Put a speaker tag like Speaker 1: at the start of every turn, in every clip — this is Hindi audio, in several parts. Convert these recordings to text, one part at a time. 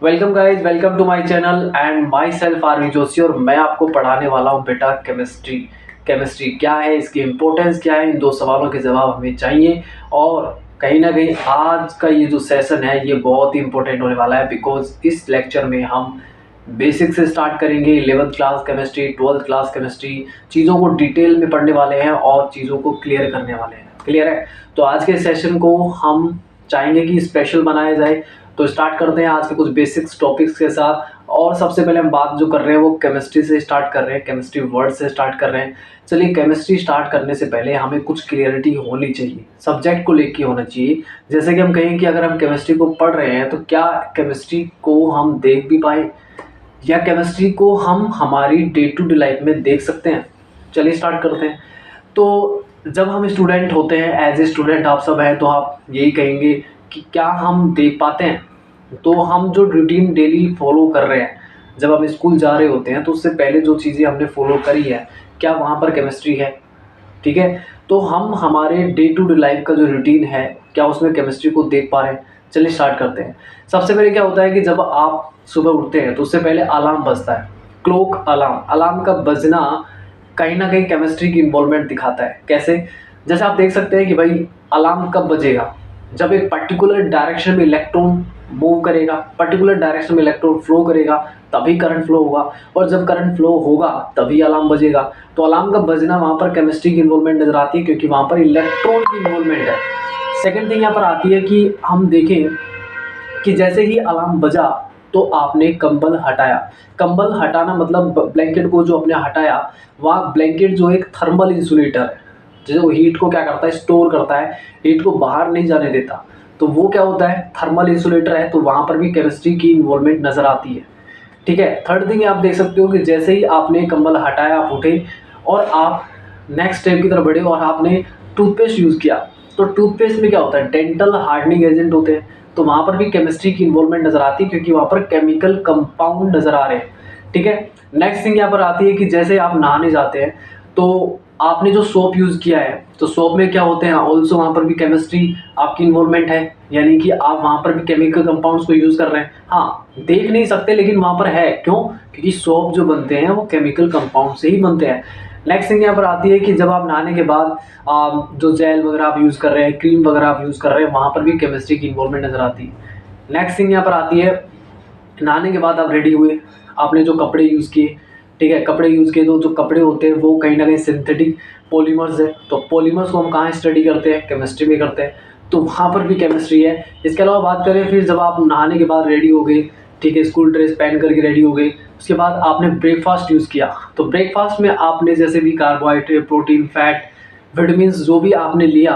Speaker 1: Welcome guys, welcome to my channel and myself R V. Joshi मैं आपको पढ़ाने वाला हूँ बेटा केमिस्ट्री। केमिस्ट्री क्या है, इसकी इम्पोर्टेंस क्या है, इन दो सवालों के जवाब हमें चाहिए। और कहीं ना कहीं आज का ये जो सेशन है ये बहुत ही इंपॉर्टेंट होने वाला है, बिकॉज इस लेक्चर में हम बेसिक से स्टार्ट करेंगे। 11th class chemistry, 12th class chemistry, चीज़ों को डिटेल में पढ़ने वाले हैं और चीज़ों को क्लियर करने वाले हैं। क्लियर है? तो आज के सेशन को हम चाहेंगे कि स्पेशल बनाया जाए। तो स्टार्ट करते हैं आज के कुछ बेसिक्स टॉपिक्स के साथ। और सबसे पहले हम बात जो कर रहे हैं वो केमिस्ट्री से स्टार्ट कर रहे हैं, केमिस्ट्री वर्ड से स्टार्ट कर रहे हैं। चलिए, केमिस्ट्री स्टार्ट करने से पहले हमें कुछ क्लियरिटी होनी चाहिए, सब्जेक्ट को लेके होना चाहिए। जैसे कि हम कहें कि अगर हम केमिस्ट्री को पढ़ रहे हैं तो क्या केमिस्ट्री को हम देख भी पाए, या केमिस्ट्री को हम हमारी डे टू डे लाइफ में देख सकते हैं। चलिए स्टार्ट करते हैं। तो जब हम स्टूडेंट होते हैं, एज ए स्टूडेंट आप सब हैं, तो आप यही कहेंगे कि क्या हम देख पाते हैं। तो हम जो रूटीन डेली फॉलो कर रहे हैं, जब हम स्कूल जा रहे होते हैं तो उससे पहले जो चीज़ें हमने फॉलो करी है, क्या वहाँ पर केमिस्ट्री है? ठीक है, तो हम हमारे डे टू डे लाइफ का जो रूटीन है, क्या उसमें केमिस्ट्री को देख पा रहे हैं? चलिए स्टार्ट करते हैं। सबसे पहले क्या होता है कि जब आप सुबह उठते हैं तो उससे पहले अलार्म बजता है, क्लॉक अलार्म। अलार्म का बजना कहीं ना कहीं केमिस्ट्री की इन्वॉल्वमेंट दिखाता है। कैसे? जैसे आप देख सकते हैं कि भाई अलार्म कब बजेगा, जब एक पर्टिकुलर डायरेक्शन में इलेक्ट्रॉन मूव करेगा, पर्टिकुलर डायरेक्शन में इलेक्ट्रॉन फ्लो करेगा, तभी करंट फ्लो होगा। और जब करंट फ्लो होगा तभी अलार्म बजेगा। तो अलार्म का बजना वहाँ पर केमिस्ट्री की इन्वॉल्वमेंट नजर आती है, क्योंकि वहाँ पर इलेक्ट्रॉन की इन्वॉल्वमेंट है। सेकेंड थिंग यहाँ पर आती है कि हम देखें कि जैसे ही अलार्म बजा तो आपने कंबल हटाया। कंबल हटाना मतलब ब्लैंकेट को जो आपने हटाया, वहाँ ब्लैंकेट जो एक थर्मल इंसुलेटर है, जैसे वो हीट को क्या करता है, स्टोर करता है, हीट को बाहर नहीं जाने देता। तो वो क्या होता है, थर्मल इंसुलेटर है। तो वहाँ पर भी केमिस्ट्री की इन्वॉल्वमेंट नज़र आती है। ठीक है। थर्ड थिंग आप देख सकते हो कि जैसे ही आपने कंबल हटाया, आप उठे और आप नेक्स्ट स्टेप की तरफ बढ़े और आपने टूथपेस्ट यूज़ किया। तो टूथपेस्ट में क्या होता है, डेंटल हार्डनिंग एजेंट होते हैं। तो वहाँ पर भी केमिस्ट्री की इन्वॉल्वमेंट नज़र आती है, क्योंकि वहाँ पर केमिकल कंपाउंड नज़र आ रहे हैं। ठीक है। नेक्स्ट थिंग यहाँ पर आती है कि जैसे आप नहाने जाते हैं तो आपने जो सोप यूज़ किया है, तो सोप में क्या होते हैं, ऑल्सो वहाँ पर भी केमिस्ट्री आपकी इन्वॉल्वमेंट है, यानी कि आप वहाँ पर भी केमिकल कंपाउंड्स को यूज़ कर रहे हैं। हाँ, देख नहीं सकते लेकिन वहाँ पर है। क्यों? क्योंकि सोप जो बनते हैं वो केमिकल कंपाउंड से ही बनते हैं। नेक्स्ट थिंग यहाँ पर आती है कि जब आप नहाने के बाद जो जेल वगैरह आप यूज़ कर रहे हैं, क्रीम वगैरह आप यूज़ कर रहे हैं, वहाँ पर भी केमिस्ट्री की इन्वॉल्वमेंट नज़र आती है। नेक्स्ट थिंग यहाँ पर आती है, नहाने के बाद आप रेडी हुए, आपने जो कपड़े यूज़ किए, ठीक है, कपड़े यूज़ किए, तो जो कपड़े होते हैं वो कहीं ना कहीं सिंथेटिक पॉलीमर्स है। तो पॉलीमर्स को हम कहाँ स्टडी करते हैं, केमिस्ट्री में करते हैं। तो वहाँ पर भी केमिस्ट्री है। इसके अलावा बात करें, फिर जब आप नहाने के बाद रेडी हो गए, ठीक है, स्कूल ड्रेस पहन करके रेडी हो गए, उसके बाद आपने ब्रेकफास्ट यूज़ किया। तो ब्रेकफास्ट में आपने जैसे भी कार्बोहाइड्रेट, प्रोटीन, फैट, विटामिन जो भी आपने लिया,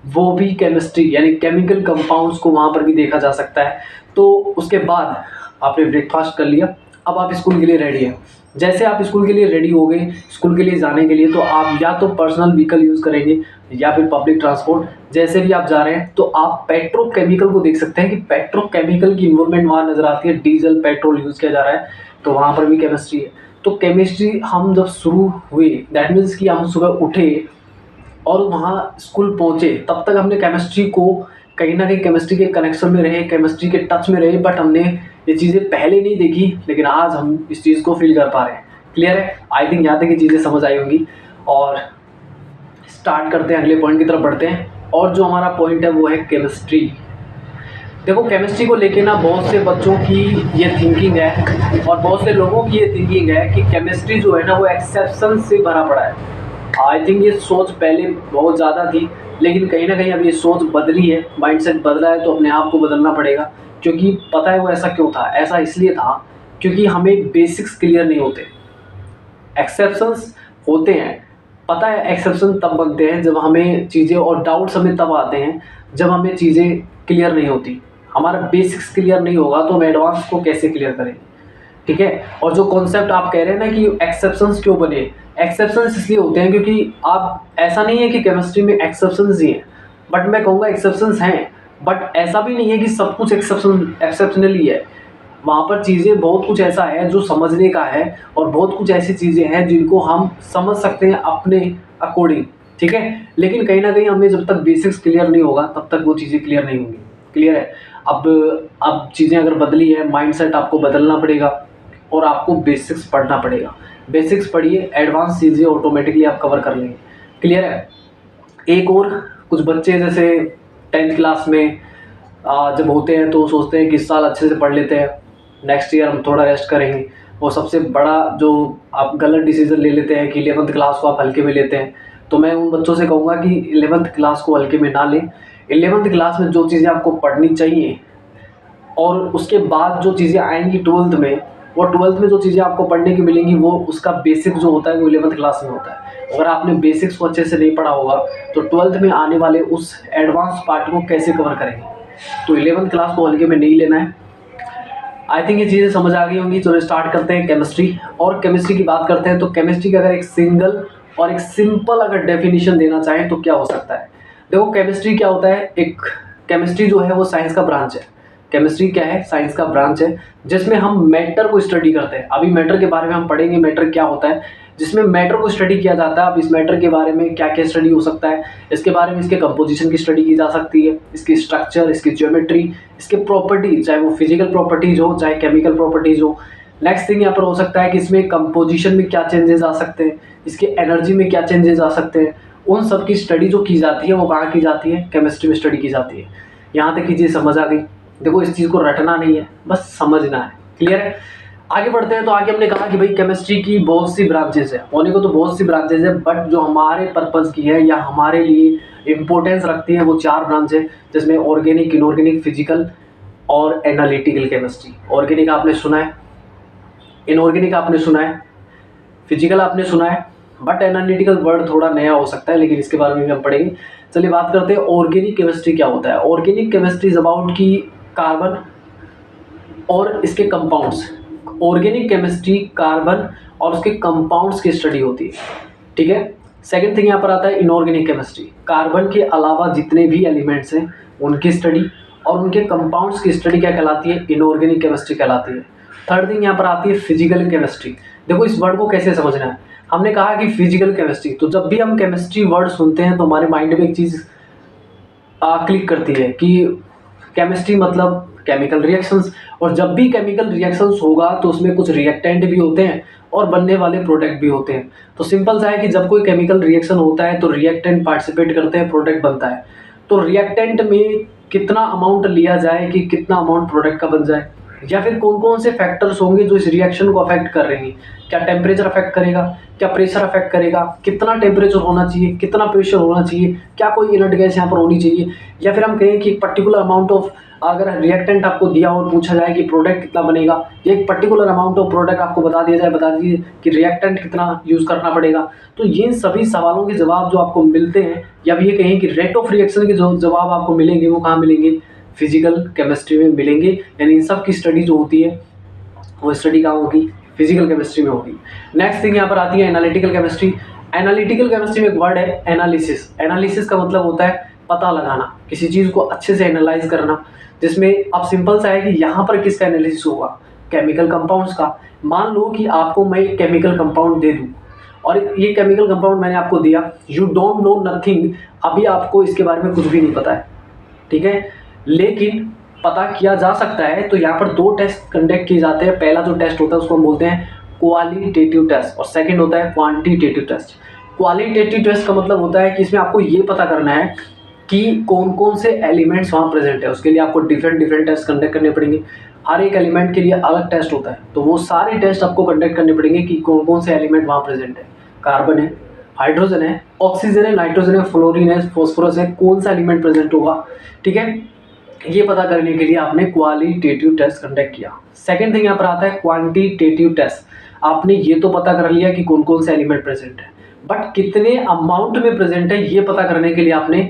Speaker 1: वो भी केमिस्ट्री यानी केमिकल कंपाउंड्स को वहाँ पर भी देखा जा सकता है। तो उसके बाद आपने ब्रेकफास्ट कर लिया, अब आप स्कूल के लिए रेडी हैं। जैसे आप स्कूल के लिए रेडी हो गए, स्कूल के लिए जाने के लिए, तो आप या तो पर्सनल व्हीकल यूज़ करेंगे या फिर पब्लिक ट्रांसपोर्ट। जैसे भी आप जा रहे हैं तो आप पेट्रोकेमिकल को देख सकते हैं कि पेट्रोकेमिकल की इन्वॉल्वमेंट वहाँ नज़र आती है। डीजल, पेट्रोल यूज़ किया जा रहा है, तो वहाँ पर भी केमिस्ट्री है। तो केमिस्ट्री हम जब शुरू हुए, दैट मीन्स कि हम सुबह उठे और वहाँ स्कूल पहुँचे, तब तक हमने केमिस्ट्री को कहीं ना कहीं केमिस्ट्री के कनेक्शन में रहे, केमिस्ट्री के टच में रहे, बट हमने ये चीज़ें पहले नहीं देखी, लेकिन आज हम इस चीज़ को फील कर पा रहे हैं। क्लियर है? आई थिंक यहाँ तक ये चीज़ें समझ आई होंगी। और स्टार्ट करते हैं, अगले पॉइंट की तरफ बढ़ते हैं। और जो हमारा पॉइंट है वो है केमिस्ट्री। देखो, केमिस्ट्री को लेके ना बहुत से बच्चों की ये थिंकिंग है और बहुत से लोगों की ये थिंकिंग है कि केमिस्ट्री जो है ना वो एक्सेप्शन से भरा पड़ा है। आई थिंक ये सोच पहले बहुत ज़्यादा थी, लेकिन कहीं ना कहीं अब ये सोच बदली है, माइंडसेट बदला है, तो अपने आप को बदलना पड़ेगा। क्योंकि पता है वो ऐसा क्यों था, ऐसा इसलिए था क्योंकि हमें बेसिक्स क्लियर नहीं होते। एक्सेप्शंस होते हैं, पता है एक्सेप्शन तब बनते हैं जब हमें चीज़ें, और डाउट्स हमें तब आते हैं जब हमें चीज़ें क्लियर नहीं होती। हमारा बेसिक्स क्लियर नहीं होगा तो हम एडवांस को कैसे क्लियर करेंगे? ठीक है। और जो कॉन्सेप्ट आप कह रहे हैं ना कि एक्सेप्शंस क्यों बने, एक्सेप्शंस इसलिए होते हैं क्योंकि आप, ऐसा नहीं है कि केमिस्ट्री में एक्सेप्शंस ही हैं, बट मैं कहूँगा एक्सेप्शंस हैं, बट ऐसा भी नहीं है कि सब कुछ एक्सेप्शनल ही है। वहाँ पर चीज़ें बहुत कुछ ऐसा है जो समझने का है, और बहुत कुछ ऐसी चीज़ें हैं जिनको हम समझ सकते हैं अपने अकॉर्डिंग। ठीक है। लेकिन कहीं ना कहीं हमें जब तक बेसिक्स क्लियर नहीं होगा तब तक वो चीज़ें क्लियर नहीं होंगी। क्लियर है? अब चीज़ें अगर बदली है, माइंडसेट आपको बदलना पड़ेगा और आपको बेसिक्स पढ़ना पड़ेगा। बेसिक्स पढ़िए, एडवांस चीज़ें ऑटोमेटिकली आप कवर कर लेंगे। क्लियर है? एक और कुछ बच्चे जैसे 10th क्लास में जब होते हैं तो सोचते हैं कि इस साल अच्छे से पढ़ लेते हैं, नेक्स्ट ईयर हम थोड़ा रेस्ट करेंगे। और सबसे बड़ा जो आप गलत डिसीजन ले लेते हैं कि 11th क्लास को आप हल्के में लेते हैं। तो मैं उन बच्चों से कहूँगा कि 11th क्लास को हल्के में ना लें। 11th क्लास में जो चीज़ें आपको पढ़नी चाहिए और उसके बाद जो चीज़ें आएंगी 12th में, वो 12th में जो चीज़ें आपको पढ़ने की मिलेंगी वो उसका बेसिक जो होता है वो 11th क्लास में होता है। अगर आपने बेसिक्स को अच्छे से नहीं पढ़ा होगा तो 12th में आने वाले उस एडवांस पार्ट को कैसे कवर करेंगे। तो 11th क्लास को हल्के में नहीं लेना है। आई थिंक ये चीज़ें समझ आ गई होंगी। चलो स्टार्ट करते हैं केमिस्ट्री। और केमिस्ट्री की बात करते हैं तो केमिस्ट्री का अगर एक सिंगल और एक सिंपल अगर डेफिनेशन देना चाहें तो क्या हो सकता है। देखो केमिस्ट्री क्या होता है, एक केमिस्ट्री जो है वो साइंस का ब्रांच है। केमिस्ट्री क्या है? साइंस का ब्रांच है जिसमें हम मैटर को स्टडी करते हैं। अभी मैटर के बारे में हम पढ़ेंगे, मैटर क्या होता है, जिसमें मैटर को स्टडी किया जाता है। अब इस मैटर के बारे में क्या क्या स्टडी हो सकता है, इसके बारे में इसके कंपोजिशन की स्टडी की जा सकती है, इसकी स्ट्रक्चर, इसकी ज्योमेट्री, इसके प्रॉपर्टी, चाहे वो फिजिकल प्रॉपर्टीज हो चाहे केमिकल प्रॉपर्टीज हो। नेक्स्ट थिंग यहाँ पर हो सकता है कि इसमें कंपोजिशन में क्या चेंजेस आ सकते हैं, इसके एनर्जी में क्या चेंजेस आ सकते हैं। उन सब की स्टडी जो की जाती है वो कहाँ की जाती है? केमिस्ट्री में स्टडी की जाती है। यहाँ तक की चीज़ समझ आ गई। देखो इस चीज़ को रटना नहीं है, बस समझना है। क्लियर है? आगे बढ़ते हैं। तो आगे हमने कहा कि भाई केमिस्ट्री की बहुत सी ब्रांचेस है, होने को तो बहुत सी ब्रांचेस है, बट जो हमारे पर्पज़ की है या हमारे लिए इम्पोर्टेंस रखती है वो 4 ब्रांच है, जिसमें ऑर्गेनिक, इनऑर्गेनिक, फिजिकल और एनालिटिकल केमिस्ट्री। ऑर्गेनिक आपने सुना है, इनऑर्गेनिक आपने सुना है, फिजिकल आपने सुना है, बट एनालिटिकल वर्ड थोड़ा नया हो सकता है, लेकिन इसके बारे में भी हम पढ़ेंगे। चलिए बात करते हैं ऑर्गेनिक केमिस्ट्री क्या होता है। ऑर्गेनिक केमिस्ट्री इज अबाउट की कार्बन और इसके कंपाउंड्स। ऑर्गेनिक केमिस्ट्री कार्बन और उसके कंपाउंड्स की स्टडी होती है। ठीक है? सेकंड थिंग यहाँ पर आता है इनऑर्गेनिक केमिस्ट्री। कार्बन के अलावा जितने भी एलिमेंट्स हैं उनकी स्टडी और उनके कंपाउंड्स की स्टडी क्या कहलाती है? इनऑर्गेनिक केमिस्ट्री कहलाती है। थर्ड थिंग यहाँ पर आती है फिजिकल केमिस्ट्री। देखो इस वर्ड को कैसे समझना है। हमने कहा कि फिजिकल केमिस्ट्री, तो जब भी हम केमिस्ट्री वर्ड सुनते हैं तो हमारे माइंड में एक चीज़ क्लिक करती है कि केमिस्ट्री मतलब केमिकल रिएक्शंस, और जब भी केमिकल रिएक्शंस होगा तो उसमें कुछ रिएक्टेंट भी होते हैं और बनने वाले प्रोडक्ट भी होते हैं। तो सिंपल सा है कि जब कोई केमिकल रिएक्शन होता है तो रिएक्टेंट पार्टिसिपेट करते हैं, प्रोडक्ट बनता है। तो रिएक्टेंट में कितना अमाउंट लिया जाए कि कितना अमाउंट प्रोडक्ट का बन जाए, या फिर कौन कौन से फैक्टर्स होंगे जो इस रिएक्शन को अफेक्ट कर रहे हैं। क्या टेम्परेचर अफेक्ट करेगा, क्या प्रेशर अफेक्ट करेगा, कितना टेम्परेचर होना चाहिए, कितना प्रेशर होना चाहिए, क्या कोई इनर्ट गैस यहाँ पर होनी चाहिए, या फिर हम कहें कि एक पर्टिकुलर अमाउंट ऑफ अगर रिएक्टेंट आपको दिया और पूछा जाए कि प्रोडक्ट कितना बनेगा, या एक पर्टिकुलर अमाउंट ऑफ प्रोडक्ट आपको बता दिया जाए, बता दीजिए कि रिएक्टेंट कितना यूज़ करना पड़ेगा। तो ये सभी सवालों के जवाब जो आपको मिलते हैं, या भी ये कहें कि रेट ऑफ रिएक्शन के जो जवाब आपको मिलेंगे वो कहाँ मिलेंगे? फिजिकल केमिस्ट्री में मिलेंगे। यानी इन सब की स्टडी जो होती है वो स्टडी कहाँ होगी? फिजिकल केमिस्ट्री में होगी। नेक्स्ट थिंग यहाँ पर आती है एनालिटिकल केमिस्ट्री। एनालिटिकल केमिस्ट्री में एक वर्ड है एनालिसिस। एनालिसिस का मतलब होता है पता लगाना, किसी चीज़ को अच्छे से एनालाइज करना, जिसमें अब सिंपल सा है कि यहाँ पर किसका एनालिसिस होगा? केमिकल कंपाउंड्स का। मान लो कि आपको मैं एक केमिकल कंपाउंड दे दूँ और ये केमिकल कंपाउंड मैंने आपको दिया, यू डोंट नो नथिंग, अभी आपको इसके बारे में कुछ भी नहीं पता है। ठीक है? लेकिन पता किया जा सकता है। तो यहाँ पर 2 टेस्ट कंडक्ट किए जाते हैं। पहला जो टेस्ट होता है उसको हम बोलते हैं क्वालिटेटिव टेस्ट और सेकंड होता है क्वांटिटेटिव टेस्ट। क्वालिटेटिव टेस्ट का मतलब होता है कि इसमें आपको ये पता करना है कि कौन कौन से एलिमेंट्स वहाँ प्रेजेंट है। उसके लिए आपको डिफरेंट टेस्ट कंडक्ट करने पड़ेंगे। हर एक एलिमेंट के लिए अलग टेस्ट होता है, तो वो सारे टेस्ट आपको कंडक्ट करने पड़ेंगे कि कौन कौन से एलिमेंट वहाँ प्रेजेंट है। कार्बन है, हाइड्रोजन है, ऑक्सीजन है, नाइट्रोजन है, फ्लोरीन है, फॉस्फोरस है, कौन सा एलिमेंट प्रेजेंट होगा। ठीक है? ये पता करने के लिए आपने क्वालिटेटिव टेस्ट कंडक्ट किया। सेकंड थिंग यहाँ पर आता है क्वांटिटेटिव टेस्ट। आपने ये तो पता कर लिया कि कौन कौन से एलिमेंट प्रेजेंट है, बट कितने अमाउंट में प्रेजेंट है ये पता करने के लिए आपने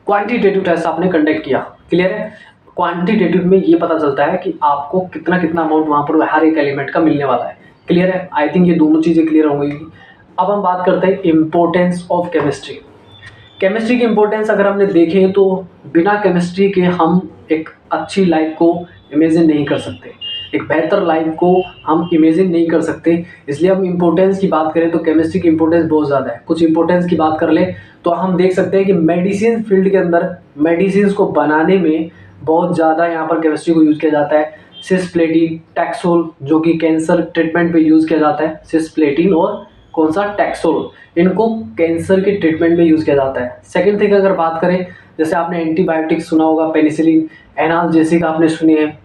Speaker 1: क्वांटिटेटिव टेस्ट आपने कंडक्ट किया। क्लियर है? क्वांटिटेटिव में ये पता चलता है कि आपको कितना कितना अमाउंट वहाँ पर हर एक एलिमेंट का मिलने वाला है। क्लियर है? आई थिंक ये दोनों चीज़ें क्लियर हो गई। अब हम बात करते हैं इम्पोर्टेंस ऑफ केमिस्ट्री। केमिस्ट्री की इम्पोर्टेंस अगर हमने देखें तो बिना केमिस्ट्री के हम एक अच्छी लाइफ को इमेजिन नहीं कर सकते। एक बेहतर लाइफ को हम इमेजिन नहीं कर सकते। इसलिए हम इम्पोर्टेंस की बात करें तो केमिस्ट्री की इम्पोर्टेंस बहुत ज़्यादा है। कुछ इम्पोर्टेंस की बात कर ले तो हम देख सकते हैं कि मेडिसिन फील्ड के अंदर मेडिसिन को बनाने में बहुत ज़्यादा यहाँ पर केमिस्ट्री को यूज़ किया जाता है। सिस्प्लेटिन, टैक्सोल जो कि कैंसर ट्रीटमेंट पे यूज़ किया जाता है। सिस्प्लेटिन और कौन सा टैक्सोल, इनको कैंसर के ट्रीटमेंट में यूज़ किया जाता है। सेकंड थिंग अगर बात करें, जैसे आपने एंटीबायोटिक सुना होगा, पेनिसिलिन, एनाल्जेसिक आपने सुने हैं,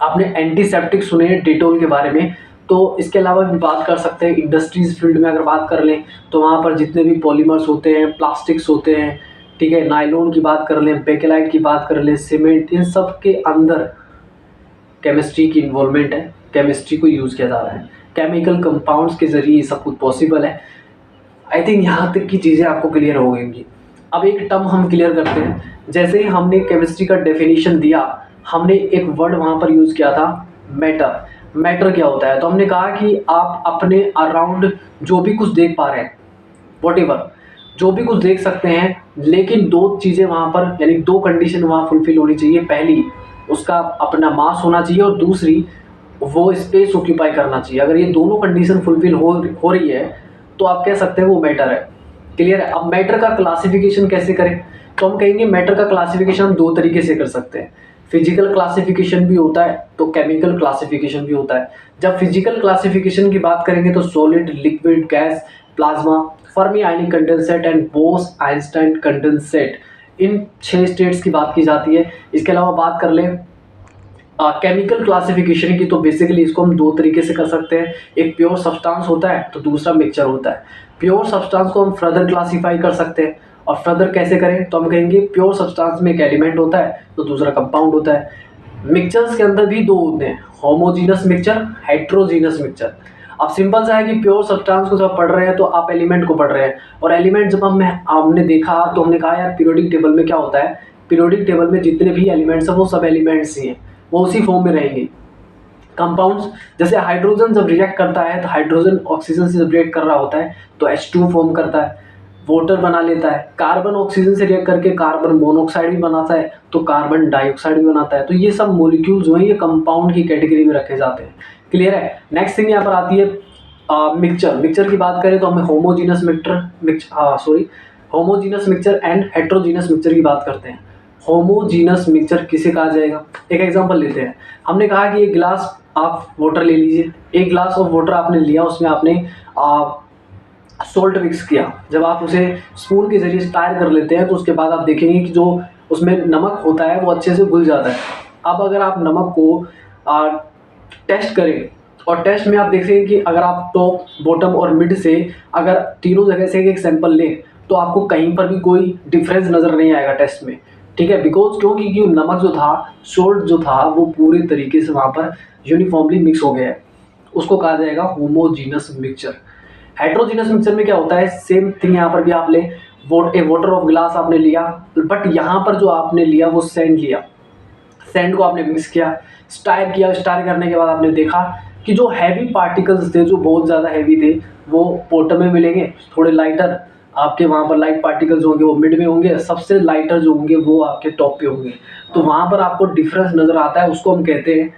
Speaker 1: आपने एंटीसेप्टिक सुने हैं डेटोल के बारे में। तो इसके अलावा भी बात कर सकते हैं इंडस्ट्रीज फील्ड में अगर बात कर लें तो वहाँ पर जितने भी पॉलीमर्स होते हैं, प्लास्टिक्स होते हैं, ठीक है, नायलॉन की बात कर लें, बेकेलाइट की बात कर लें, सीमेंट, इन सब के अंदर केमिस्ट्री की इन्वॉल्वमेंट है। केमिस्ट्री को यूज़ किया जा रहा है। केमिकल कंपाउंड्स के ज़रिए ये सब कुछ पॉसिबल है। आई थिंक यहाँ तक की चीज़ें आपको क्लियर हो गई। अब एक टर्म हम क्लियर करते हैं। जैसे ही हमने केमिस्ट्री का डेफिनेशन दिया, हमने एक वर्ड वहाँ पर यूज़ किया था, मैटर। मैटर क्या होता है? तो हमने कहा कि आप अपने अराउंड जो भी कुछ देख पा रहे हैं, व्हाटएवर जो भी कुछ देख सकते हैं, लेकिन दो चीज़ें वहाँ पर, यानी दो कंडीशन वहाँ फुलफिल होनी चाहिए। पहली, उसका अपना मास होना चाहिए, और दूसरी, वो स्पेस ऑक्यूपाई करना चाहिए। अगर ये दोनों कंडीशन फुलफिल हो रही है तो आप कह सकते हैं वो मैटर है। क्लियर है? अब मैटर का क्लासिफिकेशन कैसे करें? तो हम कहेंगे मैटर का क्लासिफिकेशन हम दो तरीके से कर सकते हैं। फिजिकल क्लासिफिकेशन भी होता है तो केमिकल क्लासिफिकेशन भी होता है। जब फिजिकल क्लासिफिकेशन की बात करेंगे तो solid, liquid, gas, plasma, fermionic condensate and Bose Einstein condensate, इन 6 स्टेट्स की बात की जाती है। इसके अलावा बात कर लें केमिकल क्लासिफिकेशन की, तो बेसिकली इसको हम दो तरीके से कर सकते हैं। एक प्योर सब्सटेंस होता है तो दूसरा मिक्सचर होता है। प्योर सब्सटेंस को हम फर्दर क्लासीफाई कर सकते हैं, और फर्दर कैसे करें? तो हम कहेंगे प्योर सब्सटेंस में एक एलिमेंट होता है तो दूसरा कंपाउंड होता है। मिक्सचर्स के अंदर भी दो होते हैं, होमोजीनस मिक्सचर, हेट्रोजीनस मिक्सचर। अब सिंपल सा है कि प्योर सब्सटेंस को जब पढ़ रहे हैं तो आप एलिमेंट को पढ़ रहे हैं, और एलिमेंट जब हमने देखा तो हमने कहा यार पीरियोडिक टेबल में क्या होता है, पीरियोडिक टेबल में जितने भी एलिमेंट्स हैं वो सब एलिमेंट्स ही हैं, वो उसी फॉर्म में रहेंगे। कंपाउंड्स, जैसे हाइड्रोजन जब रिएक्ट करता है तो हाइड्रोजन ऑक्सीजन से जब रिएक्ट कर रहा होता है तो H2 फॉर्म करता है, वाटर बना लेता है। कार्बन ऑक्सीजन से रिएक्ट करके कार्बन मोनोऑक्साइड भी बनाता है तो कार्बन डाइऑक्साइड भी बनाता है। तो ये सब मॉलिक्यूल्स जो हैं ये कंपाउंड की कैटेगरी में रखे जाते हैं। क्लियर है? नेक्स्ट थिंग यहाँ पर आती है मिक्सचर। मिक्सचर की बात करें तो हमें homogeneous mixture and heterogeneous mixture की बात करते हैं। होमोजीनस मिक्सचर किसे कहा जाएगा? एक एग्जांपल लेते हैं। हमने कहा कि एक गिलास आप वाटर ले लीजिए, एक गिलास ऑफ वाटर आपने लिया, उसमें आपने सॉल्ट मिक्स किया। जब आप उसे स्पून के जरिए स्टायर कर लेते हैं तो उसके बाद आप देखेंगे कि जो उसमें नमक होता है वो अच्छे से घुल जाता है। अब अगर आप नमक को टेस्ट करें, और टेस्ट में आप देखेंगे कि अगर आप टॉप, बॉटम और मिड से अगर तीनों जगह से एक सैंपल लें तो आपको कहीं पर भी कोई डिफरेंस नज़र नहीं आएगा टेस्ट में। ठीक है? बिकॉज क्योंकि नमक जो था, सॉल्ट जो था, वो पूरे तरीके से वहाँ पर यूनिफॉर्मली मिक्स हो गया है। उसको कहा जाएगा होमोजीनस मिक्सचर। हेट्रोजीनस मिक्सचर में क्या होता है? सेम थिंग यहाँ पर भी आप ले, वाटर ऑफ गिलास आपने लिया, बट यहाँ पर जो आपने लिया वो सैंड लिया। सैंड को आपने मिक्स किया, स्टायर किया। स्टायर करने के बाद आपने देखा कि जो हैवी पार्टिकल्स थे, जो बहुत ज़्यादा हैवी थे, वो बॉटम में मिलेंगे। थोड़े लाइटर आपके वहाँ पर लाइट पार्टिकल्स होंगे वो मिड में होंगे, सबसे लाइटर जो होंगे वो आपके टॉप पे होंगे। तो वहाँ पर आपको डिफरेंस नज़र आता है, उसको हम कहते हैं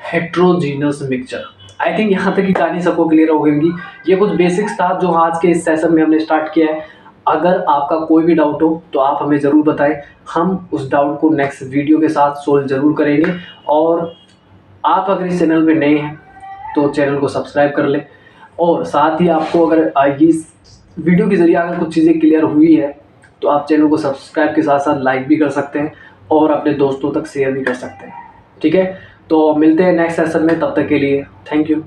Speaker 1: हेट्रोजीनस मिक्सचर। आई थिंक यहाँ तक की कहानी सबको क्लियर हो गई। ये कुछ बेसिक्स था जो आज के इस सेशन में हमने स्टार्ट किया है। अगर आपका कोई भी डाउट हो तो आप हमें ज़रूर बताएं, हम उस डाउट को नेक्स्ट वीडियो के साथ सोल्व ज़रूर करेंगे। और आप अगर इस चैनल पे नए हैं तो चैनल को सब्सक्राइब कर लें, और साथ ही आपको अगर इस वीडियो के ज़रिए अगर कुछ चीज़ें क्लियर हुई है तो आप चैनल को सब्सक्राइब के साथ साथ लाइक भी कर सकते हैं और अपने दोस्तों तक शेयर भी कर सकते हैं। ठीक है? तो मिलते हैं नेक्स्ट सेशन में, तब तक के लिए थैंक यू।